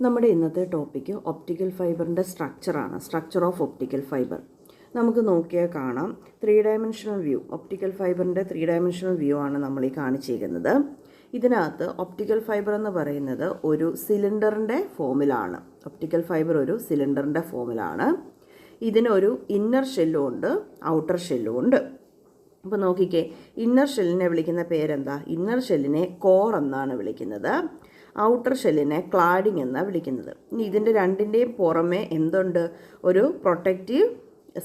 നമ്മുടെ ഇന്നത്തെ topic optical ഫൈബറിൻ്റെ സ്ട്രക്ചർ ഓഫ് ഒപ്റ്റിക്കൽ ഫൈബർ. നമുക്ക് നോക്കിയാൽ കാണാം 3 ഡയമെൻഷണൽ വ്യൂ, ഒപ്റ്റിക്കൽ ഫൈബറിൻ്റെ 3 ഡയമെൻഷണൽ വ്യൂ ആണ് നമ്മൾ ഈ കാണിച്ചിരിക്കുന്നത്. ഇതിനകത്ത് ഒപ്റ്റിക്കൽ ഫൈബർ എന്ന് പറയുന്നത് ഒരു സിലിണ്ടറിൻ്റെ ഫോമിലാണ്. ഒപ്റ്റിക്കൽ ഫൈബർ ഒരു സിലിണ്ടറിൻ്റെ ഫോമിലാണ്. ഇതിനൊരു ഇന്നർ ഷെല്ലും ഉണ്ട്, ഔട്ടർ ഷെല്ലും ഉണ്ട്. അപ്പോൾ നോക്കിക്കേ, ഇന്നർ ഷെല്ലിനെ വിളിക്കുന്ന പേരെന്താ? ഇന്നർ ഷെല്ലിനെ കോർ എന്നാണ് വിളിക്കുന്നത്. ഔട്ടർ ഷെല്ലിനെ ക്ലാഡിംഗ് എന്നാണ് വിളിക്കുന്നത്. ഇനി ഇതിൻ്റെ രണ്ടിൻ്റെയും പുറമെ എന്തുണ്ട്? ഒരു പ്രൊട്ടക്റ്റീവ്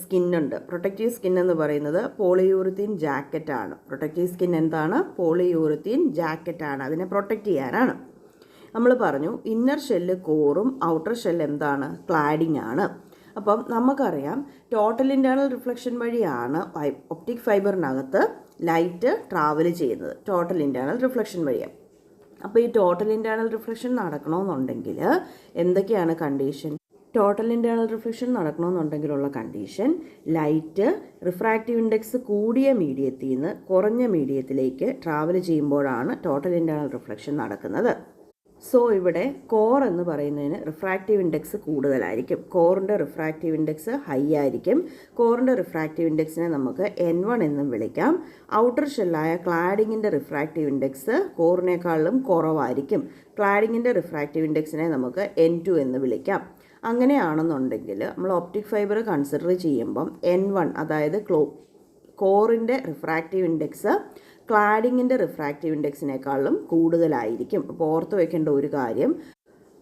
സ്കിന്നുണ്ട്. പ്രൊട്ടക്റ്റീവ് സ്കിൻ എന്ന് പറയുന്നത് പോളിയൂറിത്തീൻ ജാക്കറ്റാണ്. പ്രൊട്ടക്റ്റീവ് സ്കിൻ എന്താണ്? പോളിയൂറിത്തീൻ ജാക്കറ്റാണ്. അതിനെ പ്രൊട്ടക്റ്റ് ചെയ്യാനാണ്. നമ്മൾ പറഞ്ഞു ഇന്നർ ഷെല്ല് കോറും ഔട്ടർ ഷെല്ല് എന്താണ്? ക്ലാഡിംഗ് ആണ്. അപ്പം നമുക്കറിയാം ടോട്ടൽ ഇൻറ്റേർണൽ റിഫ്ലക്ഷൻ വഴിയാണ് ഒപ്റ്റിക് ഫൈബറിനകത്ത് ലൈറ്റ് ട്രാവൽ ചെയ്യുന്നത്. ടോട്ടൽ ഇൻറ്റേർണൽ റിഫ്ലക്ഷൻ വഴിയാണ്. അപ്പോൾ ഈ ടോട്ടൽ ഇൻറ്റേർണൽ റിഫ്ലക്ഷൻ നടക്കണമെന്നുണ്ടെങ്കിൽ എന്തൊക്കെയാണ് കണ്ടീഷൻ? ടോട്ടൽ ഇൻറ്റേർണൽ റിഫ്ലക്ഷൻ നടക്കണമെന്നുണ്ടെങ്കിലുള്ള കണ്ടീഷൻ, ലൈറ്റ് റിഫ്രാക്റ്റീവ് ഇൻഡെക്സ് കൂടിയ മീഡിയത്തിൽ നിന്ന് കുറഞ്ഞ മീഡിയത്തിലേക്ക് ട്രാവൽ ചെയ്യുമ്പോഴാണ് ടോട്ടൽ ഇൻറ്റേർണൽ റിഫ്ലക്ഷൻ നടക്കുന്നത്. സോ ഇവിടെ കോർ എന്ന് പറയുന്നതിന് റിഫ്രാക്റ്റീവ് ഇൻഡെക്സ് കൂടുതലായിരിക്കും. കോറിൻ്റെ റിഫ്രാക്റ്റീവ് ഇൻഡെക്സ് ഹൈ ആയിരിക്കും. കോറിൻ്റെ റിഫ്രാക്റ്റീവ് ഇൻഡെക്സിനെ നമുക്ക് N1 എന്നും വിളിക്കാം. ഔട്ടർ ഷെല്ലായ ക്ലാഡിങ്ങിൻ്റെ റിഫ്രാക്റ്റീവ് ഇൻഡെക്സ് കോറിനേക്കാളും കുറവായിരിക്കും. ക്ലാഡിങ്ങിൻ്റെ റിഫ്രാക്റ്റീവ് ഇൻഡെക്സിനെ നമുക്ക് N2 എന്ന് വിളിക്കാം. അങ്ങനെയാണെന്നുണ്ടെങ്കിൽ നമ്മൾ ഒപ്റ്റിക് ഫൈബർ കൺസിഡർ ചെയ്യുമ്പം N1 അതായത് കോറിൻ്റെ റിഫ്രാക്റ്റീവ് ഇൻഡെക്സ് ക്ലാഡിങ്ങിൻ്റെ റിഫ്രാക്റ്റീവ് ഇൻഡെക്സിനേക്കാളും കൂടുതലായിരിക്കും. അപ്പോൾ ഓർത്ത് വയ്ക്കേണ്ട ഒരു കാര്യം,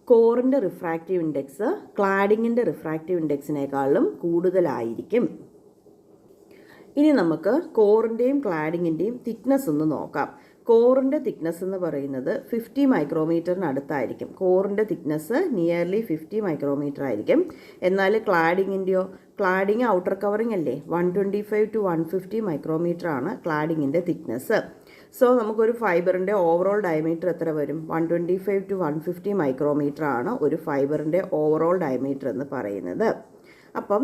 കോറിൻ്റെ റിഫ്രാക്റ്റീവ് ഇൻഡെക്സ് ക്ലാഡിങ്ങിൻ്റെ റിഫ്രാക്റ്റീവ് ഇൻഡെക്സിനേക്കാളും കൂടുതലായിരിക്കും. ഇനി നമുക്ക് കോറിൻ്റെയും ക്ലാഡിങ്ങിൻ്റെയും തിക്നെസ് ഒന്ന് നോക്കാം. കോറിൻ്റെ തിക്നെസ് എന്ന് പറയുന്നത് 50 മൈക്രോമീറ്ററിന് അടുത്തായിരിക്കും. കോറിൻ്റെ തിക്നെസ് നിയർലി 50 മൈക്രോമീറ്റർ ആയിരിക്കും. എന്നാൽ ക്ലാഡിങ്ങിൻ്റെയോ? ക്ലാഡിങ് ഔട്ടർ കവറിങ് അല്ലേ, 125 to 150 മൈക്രോമീറ്റർ ആണ് ക്ലാഡിങ്ങിൻ്റെ തിക്നെസ്. സോ നമുക്കൊരു ഫൈബറിൻ്റെ ഓവറോൾ ഡയമീറ്റർ എത്ര വരും? 125 to 150 മൈക്രോമീറ്റർ ആണ് ഒരു ഫൈബറിൻ്റെ ഓവറോൾ ഡയമീറ്റർ എന്ന് പറയുന്നത്. അപ്പം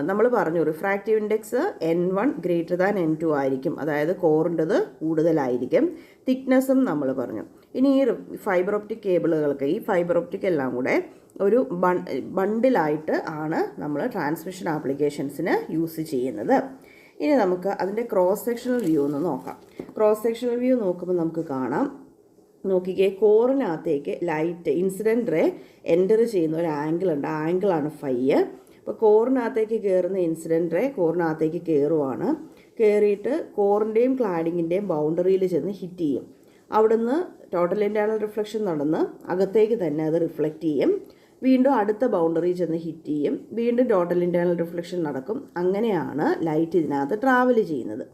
നമ്മൾ പറഞ്ഞു refractive index N1 greater than N2 ആയിരിക്കും. അതായത് കോറിൻ്റെത് കൂടുതലായിരിക്കും. തിക്നെസ്സും നമ്മൾ പറഞ്ഞു. ഇനി ഈ ഫൈബർ ഒപ്റ്റിക് കേബിളുകൾക്ക്, ഈ ഫൈബർ ഒപ്റ്റിക് എല്ലാം കൂടെ ഒരു ബണ്ടിലായിട്ട് ആണ് നമ്മൾ ട്രാൻസ്മിഷൻ ആപ്ലിക്കേഷൻസിന് യൂസ് ചെയ്യുന്നത്. ഇനി നമുക്ക് അതിൻ്റെ ക്രോസ് സെക്ഷണൽ വ്യൂ ഒന്ന് നോക്കാം. ക്രോസ് സെക്ഷണൽ വ്യൂ നോക്കുമ്പോൾ നമുക്ക് കാണാം, നോക്കിക്കേ, കോറിനകത്തേക്ക് ലൈറ്റ് ഇൻസിഡൻറ്റ് റേ എൻ്റർ ചെയ്യുന്ന ഒരു ആംഗിൾ ഉണ്ട്. ആ ആംഗിളാണ് ഫൈ. അപ്പോൾ കോറിനകത്തേക്ക് കയറുന്ന ഇൻസിഡൻറ്റ് റേ കോറിനകത്തേക്ക് കയറുവാണ്. കയറിയിട്ട് കോറിൻ്റെയും ക്ലാഡിങ്ങിൻ്റെയും ബൗണ്ടറിയിൽ ചെന്ന് ഹിറ്റ് ചെയ്യും. അവിടുന്ന് ടോട്ടൽ ഇൻറ്റേർണൽ റിഫ്ലക്ഷൻ നടന്ന് അകത്തേക്ക് തന്നെ അത് റിഫ്ലക്റ്റ് ചെയ്യും. വീണ്ടും അടുത്ത ബൗണ്ടറി ചെന്ന് ഹിറ്റ് ചെയ്യും. വീണ്ടും ടോട്ടൽ ഇൻറ്റേർണൽ റിഫ്ലക്ഷൻ നടക്കും. അങ്ങനെയാണ് ലൈറ്റ് ഇതിനകത്ത് ട്രാവൽ ചെയ്യുന്നത്.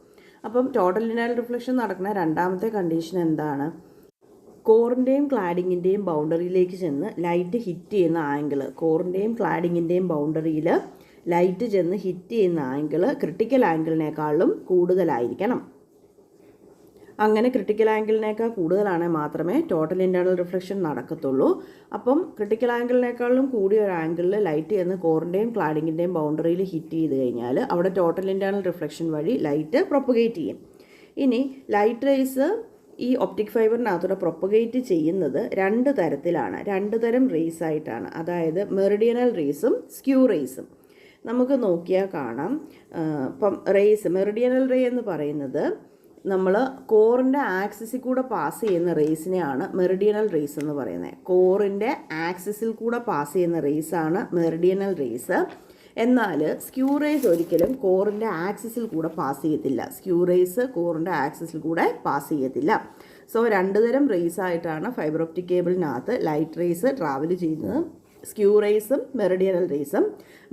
അപ്പം ടോട്ടൽ ഇൻറ്റേർണൽ റിഫ്ലക്ഷൻ നടക്കുന്ന രണ്ടാമത്തെ കണ്ടീഷൻ എന്താണ്? കോറിൻ്റെയും ക്ലാഡിങ്ങിൻ്റെയും ബൗണ്ടറിയിലേക്ക് ചെന്ന് ലൈറ്റ് ഹിറ്റ് ചെയ്യുന്ന ആംഗിൾ, കോറിൻ്റെയും ക്ലാഡിങ്ങിൻ്റെയും ബൗണ്ടറിയിൽ ലൈറ്റ് ചെന്ന് ഹിറ്റ് ചെയ്യുന്ന ആംഗിൾ ക്രിട്ടിക്കൽ ആംഗിളിനേക്കാളും കൂടുതലായിരിക്കണം. അങ്ങനെ ക്രിട്ടിക്കൽ ആംഗിളിനേക്കാൾ കൂടുതലാണെങ്കിൽ മാത്രമേ ടോട്ടൽ ഇൻറ്റേർണൽ റിഫ്ലക്ഷൻ നടക്കത്തുള്ളൂ. അപ്പം ക്രിട്ടിക്കൽ ആംഗിളിനേക്കാളും കൂടിയ ഒരു ആംഗിളിൽ ലൈറ്റ് ചെന്ന് കോറിൻ്റെയും ക്ലാഡിങ്ങിൻ്റെയും ബൗണ്ടറിയിൽ ഹിറ്റ് ചെയ്ത് കഴിഞ്ഞാൽ അവിടെ ടോട്ടൽ ഇൻറ്റേർണൽ റിഫ്ലക്ഷൻ വഴി ലൈറ്റ് പ്രൊപ്പഗേറ്റ് ചെയ്യും. ഇനി ലൈറ്റ് റേസ് ഈ ഒപ്റ്റിക് ഫൈബറിനകത്തൂടെ പ്രൊപ്പഗേറ്റ് ചെയ്യുന്നത് രണ്ട് തരത്തിലാണ്. രണ്ട് തരം റേസ് ആയിട്ടാണ്. അതായത് മെറിഡിയനൽ റേസും സ്ക്യൂ റേസും. നമുക്ക് നോക്കിയാൽ കാണാം, ഇപ്പം മെറിഡിയനൽ റേ എന്ന് പറയുന്നത് നമ്മൾ കോറിൻ്റെ ആക്സിസിൽ കൂടെ പാസ് ചെയ്യുന്ന റേസിനെയാണ് മെറിഡിയനൽ റേസ് എന്ന് പറയുന്നത്. കോറിൻ്റെ ആക്സിസിൽ കൂടെ പാസ് ചെയ്യുന്ന റേസാണ് മെറിഡിയനൽ റേസ്. എന്നാൽ സ്ക്യൂ റേസ് ഒരിക്കലും കോറിൻ്റെ ആക്സിസിൽ കൂടെ പാസ് ചെയ്യത്തില്ല. സ്ക്യൂ റേസ് കോറിൻ്റെ ആക്സിസിൽ കൂടെ പാസ് ചെയ്യത്തില്ല. സോ രണ്ട് തരം റേസ് ആയിട്ടാണ് ഫൈബർ ഒപ്റ്റിക് കേബിളിനകത്ത് ലൈറ്റ് റേസ് ട്രാവൽ ചെയ്യുന്നത്. സ്ക്യൂ റേസും മെറിഡിയനൽ റേസും.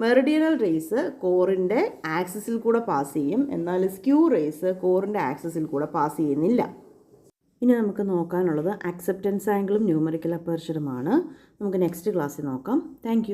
മെറിഡിയനൽ റേസ് കോറിൻ്റെ ആക്സിസിൽ കൂടെ പാസ് ചെയ്യും. എന്നാൽ സ്ക്യൂ റേസ് കോറിൻ്റെ ആക്സിസിൽ കൂടെ പാസ് ചെയ്യുന്നില്ല. ഇനി നമുക്ക് നോക്കാനുള്ളത് അക്സെപ്റ്റൻസ് ആംഗിളും ന്യൂമറിക്കൽ അപ്പർച്ചറുമാണ്. നമുക്ക് നെക്സ്റ്റ് ക്ലാസ്സിൽ നോക്കാം. താങ്ക്